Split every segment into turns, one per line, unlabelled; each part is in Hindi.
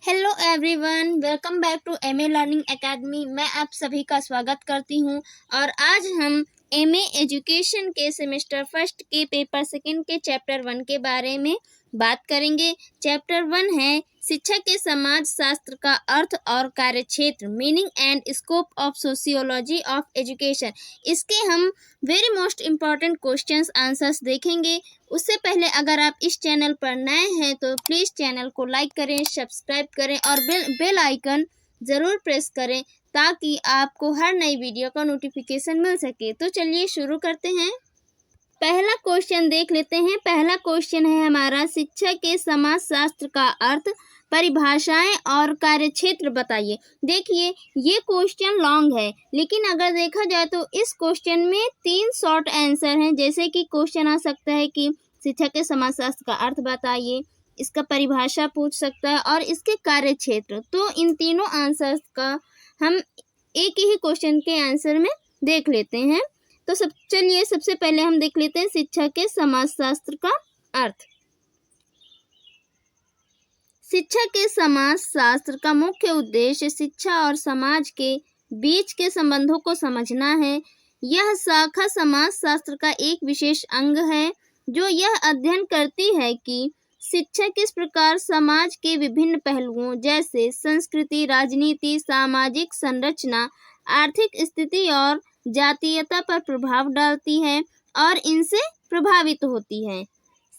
Hello everyone, welcome back to MA learning academy. मैं आप सभी का स्वागत करती हूं और आज हम एमए एजुकेशन के सेमेस्टर फर्स्ट के पेपर सेकंड के चैप्टर 1 के बारे में बात करेंगे। चैप्टर 1 है शिक्षा के समाज शास्त्र का अर्थ और कार्यक्षेत्र, meaning and scope of sociology of education. इसके हम very most important questions answers देखेंगे। उससे पहले अगर आप इस चैनल पर नए हैं तो प्लीज़ चैनल को लाइक करें, सब्सक्राइब करें और बेल आइकन ज़रूर प्रेस करें ताकि आपको हर नई वीडियो का नोटिफिकेशन मिल सके। तो चलिए शुरू करते हैं। पहला क्वेश्चन देख लेते हैं। पहला क्वेश्चन है हमारा, शिक्षा के समाजशास्त्र का अर्थ, परिभाषाएं और कार्यक्षेत्र बताइए। देखिए ये क्वेश्चन लॉन्ग है, लेकिन अगर देखा जाए तो इस क्वेश्चन में 3 शॉर्ट आंसर हैं। जैसे कि क्वेश्चन आ सकता है कि शिक्षा के समाजशास्त्र का अर्थ बताइए, इसका परिभाषा पूछ सकता है और इसके कार्यक्षेत्र। तो इन तीनों आंसर्स का हम एक ही क्वेश्चन के आंसर में देख लेते हैं। तो चलिए सबसे पहले हम देख लेते हैं शिक्षा के समाजशास्त्र का अर्थ। शिक्षा के समाजशास्त्र का मुख्य उद्देश्य शिक्षा और समाज के बीच के संबंधों को समझना है। यह शाखा समाजशास्त्र का एक विशेष अंग है जो यह अध्ययन करती है कि शिक्षा किस प्रकार समाज के विभिन्न पहलुओं जैसे संस्कृति, राजनीति, सामाजिक संरचना, आर्थिक स्थिति और जातीयता पर प्रभाव डालती है और इनसे प्रभावित होती है।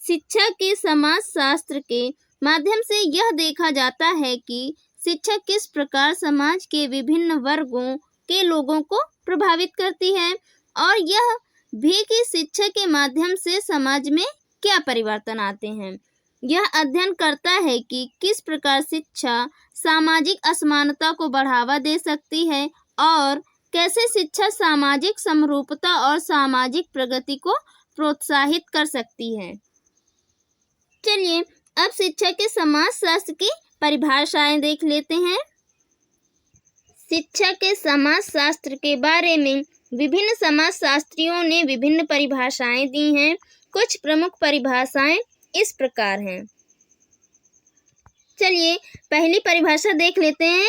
शिक्षा के समाजशास्त्र के माध्यम से यह देखा जाता है कि शिक्षा किस प्रकार समाज के विभिन्न वर्गों के लोगों को प्रभावित करती है और यह भी कि शिक्षा के माध्यम से समाज में क्या परिवर्तन आते हैं। यह अध्ययन करता है कि किस प्रकार शिक्षा सामाजिक असमानता को बढ़ावा दे सकती है और कैसे शिक्षा सामाजिक समरूपता और सामाजिक प्रगति को प्रोत्साहित कर सकती है। चलिए अब शिक्षा के समाजशास्त्र की परिभाषाएं देख लेते हैं। शिक्षा के समाजशास्त्र के बारे में विभिन्न समाजशास्त्रियों ने विभिन्न परिभाषाएं दी हैं। कुछ प्रमुख परिभाषाएं इस प्रकार हैं। चलिए पहली परिभाषा देख लेते हैं।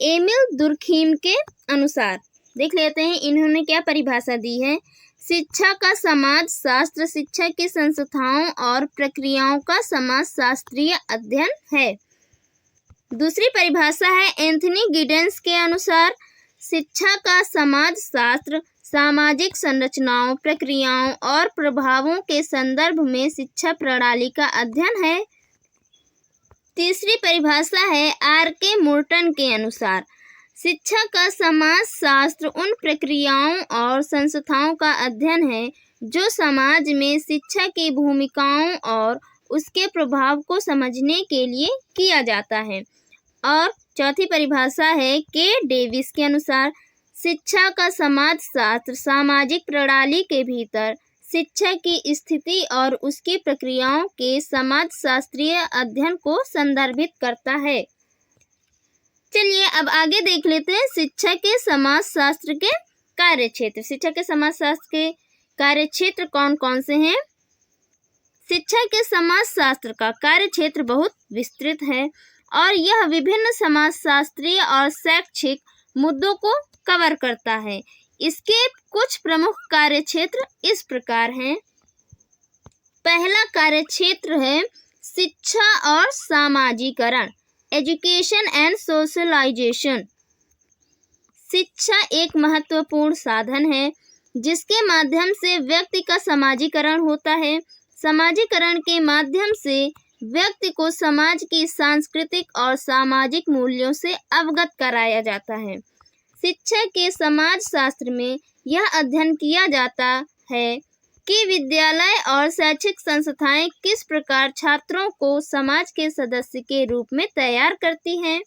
एमिल दुर्खीम के अनुसार देख लेते हैं इन्होंने क्या परिभाषा दी है। शिक्षा का समाजशास्त्र शिक्षा की संस्थाओं और प्रक्रियाओं का समाजशास्त्रीय अध्ययन है। दूसरी परिभाषा है एंथनी गिडेंस के अनुसार शिक्षा का समाजशास्त्र सामाजिक संरचनाओं, प्रक्रियाओं और प्रभावों के संदर्भ में शिक्षा प्रणाली का अध्ययन है। तीसरी परिभाषा है आर.के. मोर्टन के अनुसार शिक्षा का समाजशास्त्र उन प्रक्रियाओं और संस्थाओं का अध्ययन है जो समाज में शिक्षा की भूमिकाओं और उसके प्रभाव को समझने के लिए किया जाता है। और चौथी परिभाषा है के डेविस के अनुसार शिक्षा का समाजशास्त्र सामाजिक प्रणाली के भीतर शिक्षा की स्थिति और उसकी प्रक्रियाओं के समाजशास्त्रीय अध्ययन को संदर्भित करता है। चलिए अब आगे देख लेते हैं शिक्षा के समाजशास्त्र के कार्यक्षेत्र। शिक्षा के समाजशास्त्र के कार्यक्षेत्र कौन कौन से हैं? शिक्षा के समाजशास्त्र का कार्यक्षेत्र बहुत विस्तृत है और यह विभिन्न समाजशास्त्रीय और शैक्षिक मुद्दों को कवर करता है। इसके कुछ प्रमुख कार्यक्षेत्र इस प्रकार हैं। पहला कार्यक्षेत्र है शिक्षा और सामाजिकरण, एजुकेशन एंड सोशलाइजेशन। शिक्षा एक महत्वपूर्ण साधन है जिसके माध्यम से व्यक्ति का समाजीकरण होता है। समाजीकरण के माध्यम से व्यक्ति को समाज की सांस्कृतिक और सामाजिक मूल्यों से अवगत कराया जाता है। शिक्षा के समाजशास्त्र में यह अध्ययन किया जाता है कि विद्यालय और शैक्षिक संस्थाएं किस प्रकार छात्रों को समाज के सदस्य के रूप में तैयार करती हैं।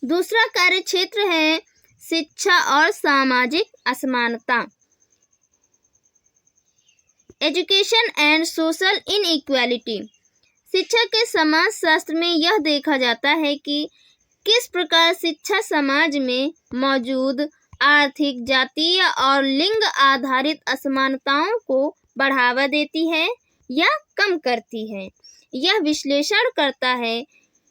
दूसरा कार्यक्षेत्र है शिक्षा और सामाजिक असमानता, एजुकेशन एंड सोशल इनइक्वालिटी। शिक्षा के समाजशास्त्र में यह देखा जाता है कि किस प्रकार शिक्षा समाज में मौजूद आर्थिक, जातीय और लिंग आधारित असमानताओं को बढ़ावा देती है। या कम करती है। यह विश्लेषण करता है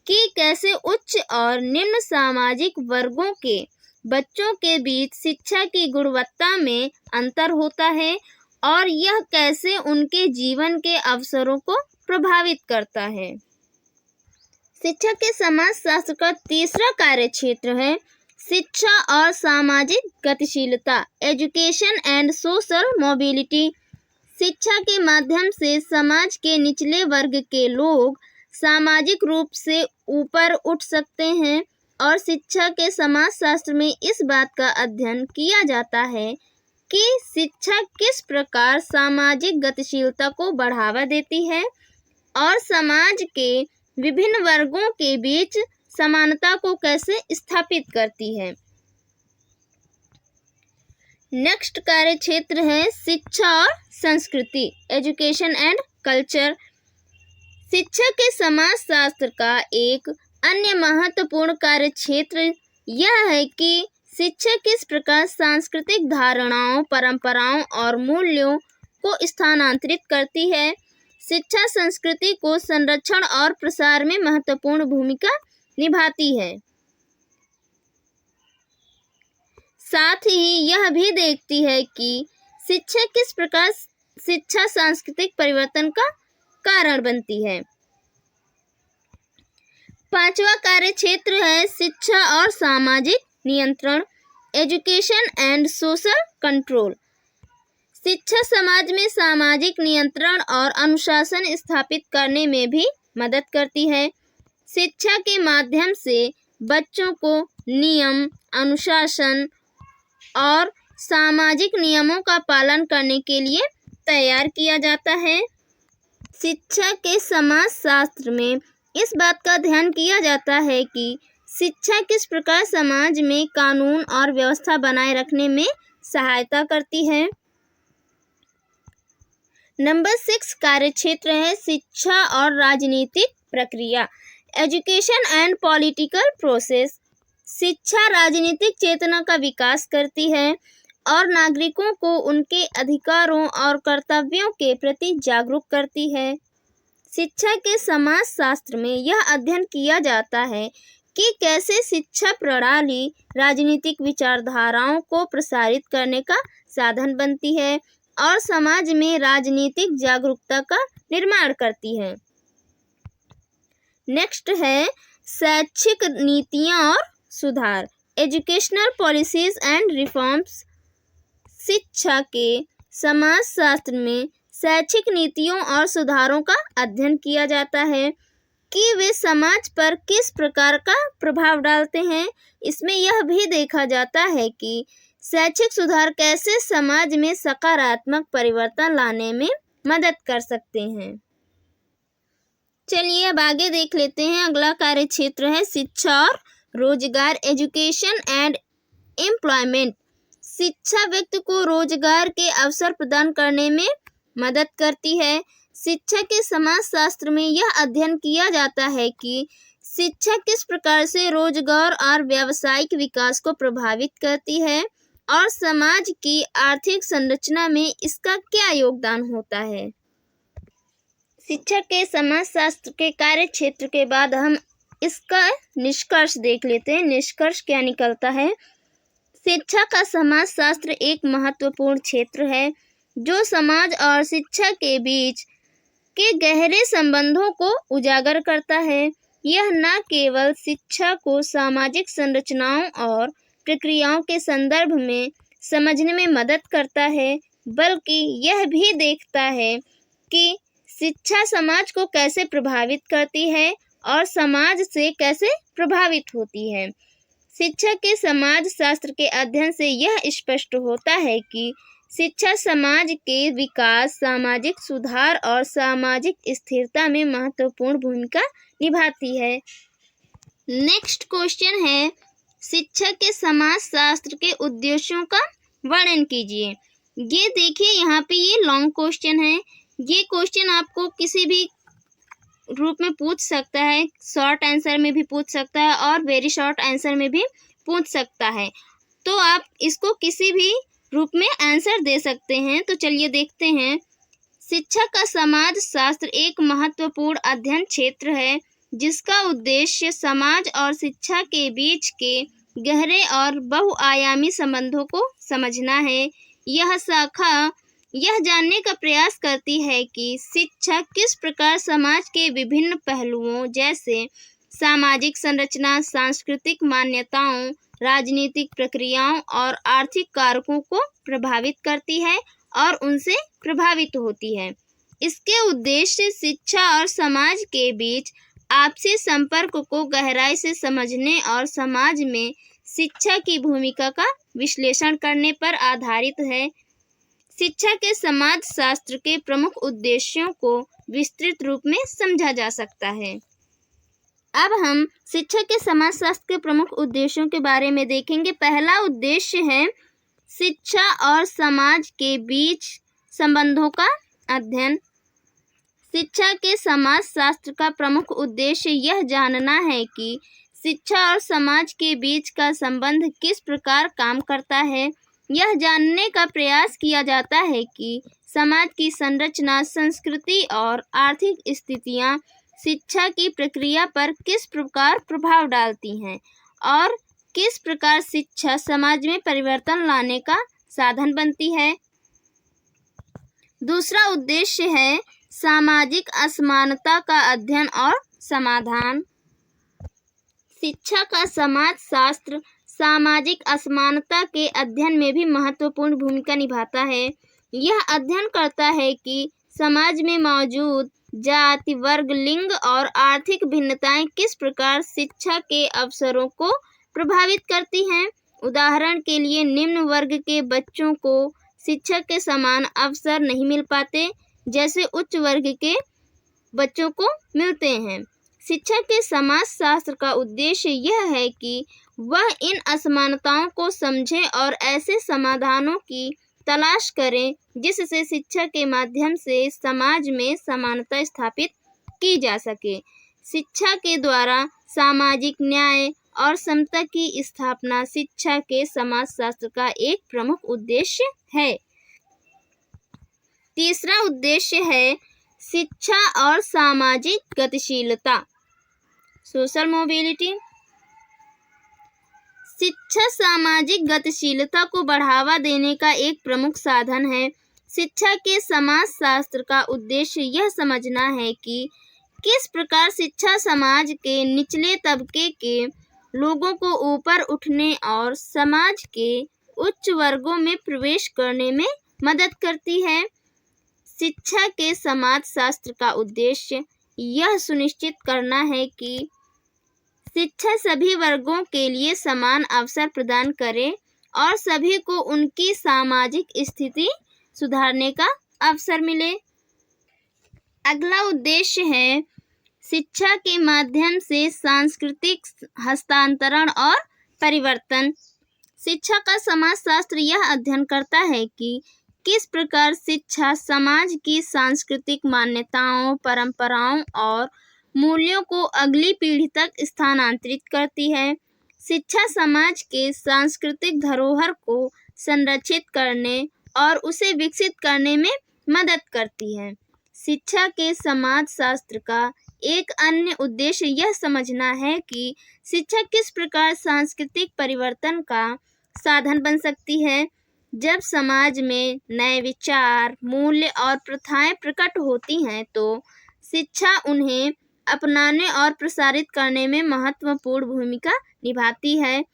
कि कैसे उच्च और निम्न सामाजिक वर्गों के बच्चों के बीच शिक्षा की गुणवत्ता में अंतर होता है और यह कैसे उनके जीवन के अवसरों को प्रभावित करता है। शिक्षा के समाजशास्त्र का तीसरा कार्यक्षेत्र है शिक्षा और सामाजिक गतिशीलता, एजुकेशन एंड सोशल मोबिलिटी। शिक्षा के माध्यम से समाज के निचले वर्ग के लोग सामाजिक रूप से ऊपर उठ सकते हैं और शिक्षा के समाजशास्त्र में इस बात का अध्ययन किया जाता है कि शिक्षा किस प्रकार सामाजिक गतिशीलता को बढ़ावा देती है और समाज के विभिन्न वर्गों के बीच समानता को कैसे स्थापित करती है। नेक्स्ट कार्यक्षेत्र है शिक्षा और संस्कृति, एजुकेशन एंड कल्चर। शिक्षा के समाजशास्त्र का एक अन्य महत्वपूर्ण कार्यक्षेत्र यह है कि शिक्षा किस प्रकार सांस्कृतिक धारणाओं, परंपराओं और मूल्यों को स्थानांतरित करती है। शिक्षा संस्कृति को संरक्षण और प्रसार में महत्वपूर्ण भूमिका निभाती है। साथ ही यह भी देखती है कि शिक्षा किस प्रकार शिक्षा सांस्कृतिक परिवर्तन का कारण बनती है। पांचवा कार्यक्षेत्र है शिक्षा और सामाजिक नियंत्रण, एजुकेशन एंड सोशल कंट्रोल। शिक्षा समाज में सामाजिक नियंत्रण और अनुशासन स्थापित करने में भी मदद करती है। शिक्षा के माध्यम से बच्चों को नियम, अनुशासन और सामाजिक नियमों का पालन करने के लिए तैयार किया जाता है। शिक्षा के समाजशास्त्र में इस बात का ध्यान किया जाता है कि शिक्षा किस प्रकार समाज में कानून और व्यवस्था बनाए रखने में सहायता करती है। नंबर 6 कार्यक्षेत्र है शिक्षा और राजनीतिक प्रक्रिया, एजुकेशन एंड पॉलिटिकल प्रोसेस। शिक्षा राजनीतिक चेतना का विकास करती है और नागरिकों को उनके अधिकारों और कर्तव्यों के प्रति जागरूक करती है। शिक्षा के समाजशास्त्र में यह अध्ययन किया जाता है कि कैसे शिक्षा प्रणाली राजनीतिक विचारधाराओं को प्रसारित करने का साधन बनती है और समाज में राजनीतिक जागरूकता का निर्माण करती है। नेक्स्ट है शैक्षिक नीतियाँ और सुधार, एजुकेशनल पॉलिसीज एंड रिफॉर्म्स। शिक्षा के समाजशास्त्र में शैक्षिक नीतियों और सुधारों का अध्ययन किया जाता है कि वे समाज पर किस प्रकार का प्रभाव डालते हैं। इसमें यह भी देखा जाता है कि शैक्षिक सुधार कैसे समाज में सकारात्मक परिवर्तन लाने में मदद कर सकते हैं। चलिए अब आगे देख लेते हैं। अगला कार्यक्षेत्र है शिक्षा और रोजगार, एजुकेशन एंड एम्प्लॉयमेंट। शिक्षा व्यक्ति को रोजगार के अवसर प्रदान करने में मदद करती है। शिक्षा के समाजशास्त्र में यह अध्ययन किया जाता है कि शिक्षा किस प्रकार से रोजगार और व्यावसायिक विकास को प्रभावित करती है और समाज की आर्थिक संरचना में इसका क्या योगदान होता है। शिक्षा के समाजशास्त्र के कार्यक्षेत्र के बाद हम इसका निष्कर्ष देख लेते हैं। निष्कर्ष क्या निकलता है। शिक्षा का समाजशास्त्र एक महत्वपूर्ण क्षेत्र है जो समाज और शिक्षा के बीच के गहरे संबंधों को उजागर करता है। यह न केवल शिक्षा को सामाजिक संरचनाओं और प्रक्रियाओं के संदर्भ में समझने में मदद करता है, बल्कि यह भी देखता है कि शिक्षा समाज को कैसे प्रभावित करती है और समाज से कैसे प्रभावित होती है। शिक्षा के समाजशास्त्र के अध्ययन से यह स्पष्ट होता है कि शिक्षा समाज के विकास, सामाजिक सुधार और सामाजिक स्थिरता में महत्वपूर्ण भूमिका निभाती है। नेक्स्ट क्वेश्चन है शिक्षा के समाजशास्त्र के उद्देश्यों का वर्णन कीजिए। ये देखिए यहाँ पे ये लॉन्ग क्वेश्चन है। ये क्वेश्चन आपको किसी भी रूप में पूछ सकता है, शॉर्ट आंसर में भी पूछ सकता है और वेरी शॉर्ट आंसर में भी पूछ सकता है। तो आप इसको किसी भी रूप में आंसर दे सकते हैं। तो चलिए देखते हैं। शिक्षा का समाज शास्त्र एक महत्वपूर्ण अध्ययन क्षेत्र है जिसका उद्देश्य समाज और शिक्षा के बीच के गहरे और बहुआयामी संबंधों को समझना है। यह शाखा यह जानने का प्रयास करती है कि शिक्षा किस प्रकार समाज के विभिन्न पहलुओं जैसे सामाजिक संरचना, सांस्कृतिक मान्यताओं, राजनीतिक प्रक्रियाओं और आर्थिक कारकों को प्रभावित करती है और उनसे प्रभावित होती है। इसके उद्देश्य शिक्षा और समाज के बीच आपसी संपर्क को गहराई से समझने और समाज में शिक्षा की भूमिका का विश्लेषण करने पर आधारित है। शिक्षा के समाज शास्त्र के प्रमुख उद्देश्यों को विस्तृत रूप में समझा जा सकता है। अब हम शिक्षा के समाजशास्त्र के प्रमुख उद्देश्यों के बारे में देखेंगे। पहला उद्देश्य है शिक्षा और समाज के बीच संबंधों का अध्ययन। शिक्षा के समाजशास्त्र का प्रमुख उद्देश्य यह जानना है कि शिक्षा और समाज के बीच का संबंध किस प्रकार काम करता है। यह जानने का प्रयास किया जाता है कि समाज की संरचना, संस्कृति और आर्थिक स्थितियाँ शिक्षा की प्रक्रिया पर किस प्रकार प्रभाव डालती हैं और किस प्रकार शिक्षा समाज में परिवर्तन लाने का साधन बनती है। दूसरा उद्देश्य है सामाजिक असमानता का अध्ययन और समाधान। शिक्षा का समाजशास्त्र सामाजिक असमानता के अध्ययन में भी महत्वपूर्ण भूमिका निभाता है। यह अध्ययन करता है कि समाज में मौजूद जाति, वर्ग, लिंग और आर्थिक भिन्नताएं किस प्रकार शिक्षा के अवसरों को प्रभावित करती हैं। उदाहरण के लिए, निम्न वर्ग के बच्चों को शिक्षा के समान अवसर नहीं मिल पाते जैसे उच्च वर्ग के बच्चों को मिलते हैं। शिक्षा के समाजशास्त्र का उद्देश्य यह है कि वह इन असमानताओं को समझे और ऐसे समाधानों की तलाश करें जिससे शिक्षा के माध्यम से समाज में समानता स्थापित की जा सके। शिक्षा के द्वारा सामाजिक न्याय और समता की स्थापना शिक्षा के समाजशास्त्र का एक प्रमुख उद्देश्य है। तीसरा उद्देश्य है शिक्षा और सामाजिक गतिशीलता, सोशल मोबिलिटी। शिक्षा सामाजिक गतिशीलता को बढ़ावा देने का एक प्रमुख साधन है। शिक्षा के समाजशास्त्र का उद्देश्य यह समझना है कि किस प्रकार शिक्षा समाज के निचले तबके के लोगों को ऊपर उठने और समाज के उच्च वर्गों में प्रवेश करने में मदद करती है। शिक्षा के समाजशास्त्र का उद्देश्य यह सुनिश्चित करना है कि शिक्षा सभी वर्गों के लिए समान अवसर प्रदान करे और सभी को उनकी सामाजिक स्थिति सुधारने का अवसर मिले। अगला उद्देश्य है शिक्षा के माध्यम से सांस्कृतिक हस्तांतरण और परिवर्तन। शिक्षा का समाजशास्त्र यह अध्ययन करता है कि किस प्रकार शिक्षा समाज की सांस्कृतिक मान्यताओं, परंपराओं और मूल्यों को अगली पीढ़ी तक स्थानांतरित करती है। शिक्षा समाज के सांस्कृतिक धरोहर को संरक्षित करने और उसे विकसित करने में मदद करती है। शिक्षा के समाजशास्त्र का एक अन्य उद्देश्य यह समझना है कि शिक्षा किस प्रकार सांस्कृतिक परिवर्तन का साधन बन सकती है। जब समाज में नए विचार, मूल्य और प्रथाएं प्रकट होती हैं तो शिक्षा उन्हें अपनाने और प्रसारित करने में महत्वपूर्ण भूमिका निभाती है।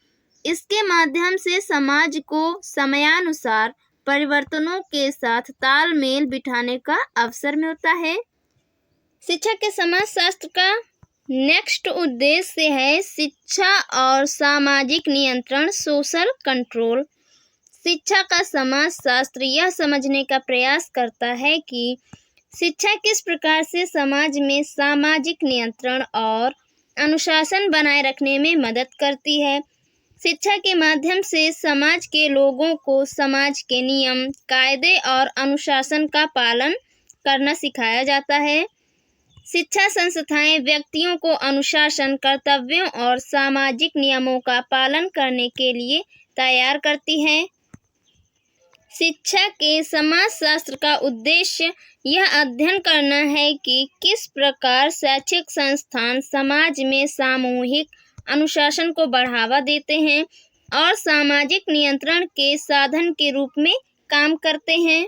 इसके माध्यम से समाज को समयानुसार परिवर्तनों के साथ तालमेल बिठाने का अवसर मिलता है। शिक्षा के समाजशास्त्र का नेक्स्ट उद्देश्य है शिक्षा और सामाजिक नियंत्रण, सोशल कंट्रोल। शिक्षा का समाजशास्त्र यह समझने का प्रयास करता है कि शिक्षा किस प्रकार से समाज में सामाजिक नियंत्रण और अनुशासन बनाए रखने में मदद करती है। शिक्षा के माध्यम से समाज के लोगों को समाज के नियम, कायदे और अनुशासन का पालन करना सिखाया जाता है। शिक्षा संस्थाएं व्यक्तियों को अनुशासन, कर्तव्यों और सामाजिक नियमों का पालन करने के लिए तैयार करती हैं। शिक्षा के समाजशास्त्र का उद्देश्य यह अध्ययन करना है कि किस प्रकार शैक्षिक संस्थान समाज में सामूहिक अनुशासन को बढ़ावा देते हैं और सामाजिक नियंत्रण के साधन के रूप में काम करते हैं।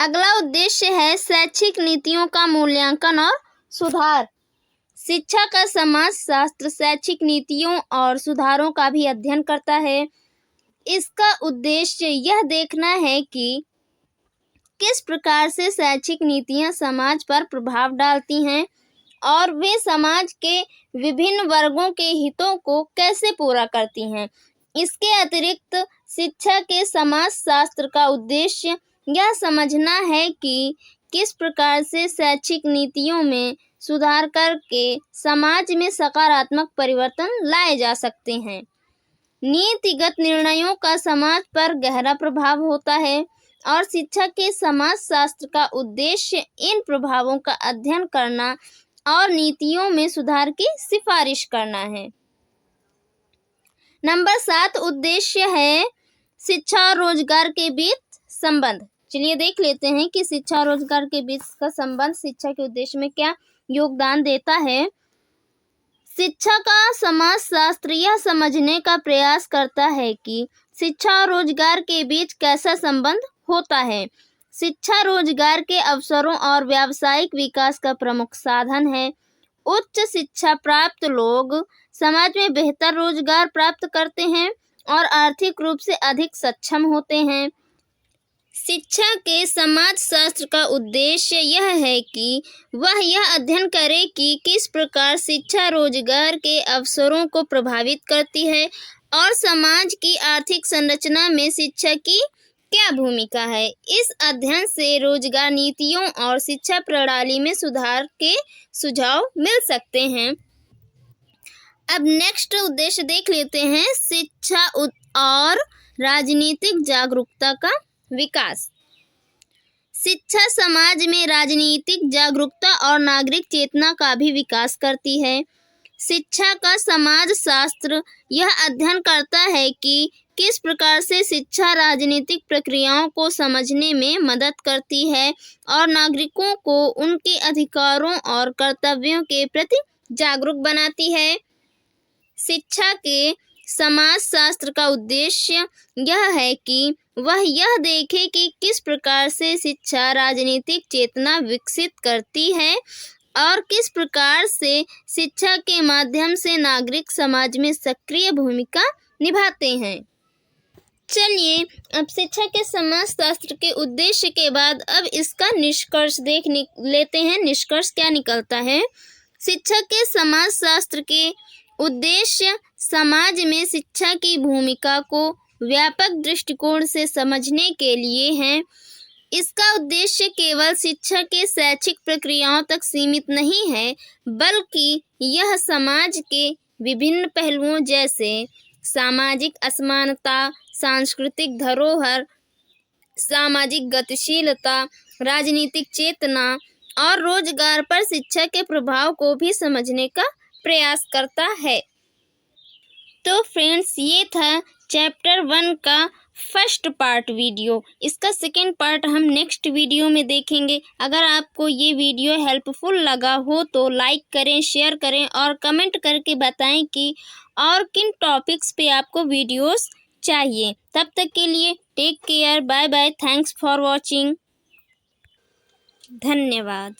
अगला उद्देश्य है शैक्षिक नीतियों का मूल्यांकन और सुधार। शिक्षा का समाजशास्त्र शैक्षिक नीतियों और सुधारों का भी अध्ययन करता है। इसका उद्देश्य यह देखना है कि किस प्रकार से शैक्षिक नीतियां समाज पर प्रभाव डालती हैं और वे समाज के विभिन्न वर्गों के हितों को कैसे पूरा करती हैं। इसके अतिरिक्त शिक्षा के समाजशास्त्र का उद्देश्य यह समझना है कि किस प्रकार से शैक्षिक नीतियों में सुधार करके समाज में सकारात्मक परिवर्तन लाए जा सकते हैं। नीतिगत निर्णयों का समाज पर गहरा प्रभाव होता है और शिक्षा के समाजशास्त्र का उद्देश्य इन प्रभावों का अध्ययन करना और नीतियों में सुधार की सिफारिश करना है। नंबर 7 उद्देश्य है शिक्षा और रोजगार के बीच संबंध। चलिए देख लेते हैं कि शिक्षा और रोजगार के बीच का संबंध शिक्षा के उद्देश्य में क्या योगदान देता है। शिक्षा का समाजशास्त्र यह समझने का प्रयास करता है कि शिक्षा और रोजगार के बीच कैसा संबंध होता है। शिक्षा रोजगार के अवसरों और व्यावसायिक विकास का प्रमुख साधन है। उच्च शिक्षा प्राप्त लोग समाज में बेहतर रोजगार प्राप्त करते हैं और आर्थिक रूप से अधिक सक्षम होते हैं। शिक्षा के समाजशास्त्र का उद्देश्य यह है कि वह यह अध्ययन करे कि किस प्रकार शिक्षा रोजगार के अवसरों को प्रभावित करती है और समाज की आर्थिक संरचना में शिक्षा की क्या भूमिका है। इस अध्ययन से रोजगार नीतियों और शिक्षा प्रणाली में सुधार के सुझाव मिल सकते हैं। अब नेक्स्ट उद्देश्य देख लेते हैं शिक्षा और राजनीतिक जागरूकता का विकास। शिक्षा समाज में राजनीतिक जागरूकता और नागरिक चेतना का भी विकास करती है। शिक्षा का समाजशास्त्र यह अध्ययन करता है कि किस प्रकार से शिक्षा राजनीतिक प्रक्रियाओं को समझने में मदद करती है और नागरिकों को उनके अधिकारों और कर्तव्यों के प्रति जागरूक बनाती है। शिक्षा के समाजशास्त्र का उद्देश्य यह है कि वह यह देखे कि किस प्रकार से शिक्षा राजनीतिक चेतना विकसित करती है और किस प्रकार से शिक्षा के माध्यम से नागरिक समाज में सक्रिय भूमिका निभाते हैं। चलिए अब शिक्षा के समाजशास्त्र के उद्देश्य के बाद अब इसका निष्कर्ष देख लेते हैं। निष्कर्ष क्या निकलता है। शिक्षा के समाजशास्त्र के उद्देश्य समाज में शिक्षा की भूमिका को व्यापक दृष्टिकोण से समझने के लिए हैं। इसका उद्देश्य केवल शिक्षा के शैक्षिक प्रक्रियाओं तक सीमित नहीं है, बल्कि यह समाज के विभिन्न पहलुओं जैसे सामाजिक असमानता, सांस्कृतिक धरोहर, सामाजिक गतिशीलता, राजनीतिक चेतना और रोजगार पर शिक्षा के प्रभाव को भी समझने का प्रयास करता है। तो फ्रेंड्स, ये था चैप्टर 1 का फर्स्ट पार्ट वीडियो। इसका सेकेंड पार्ट हम नेक्स्ट वीडियो में देखेंगे। अगर आपको ये वीडियो हेल्पफुल लगा हो तो लाइक करें, शेयर करें और कमेंट करके बताएं कि और किन टॉपिक्स पे आपको वीडियोस चाहिए। तब तक के लिए take care, bye bye, thanks for watching, धन्यवाद।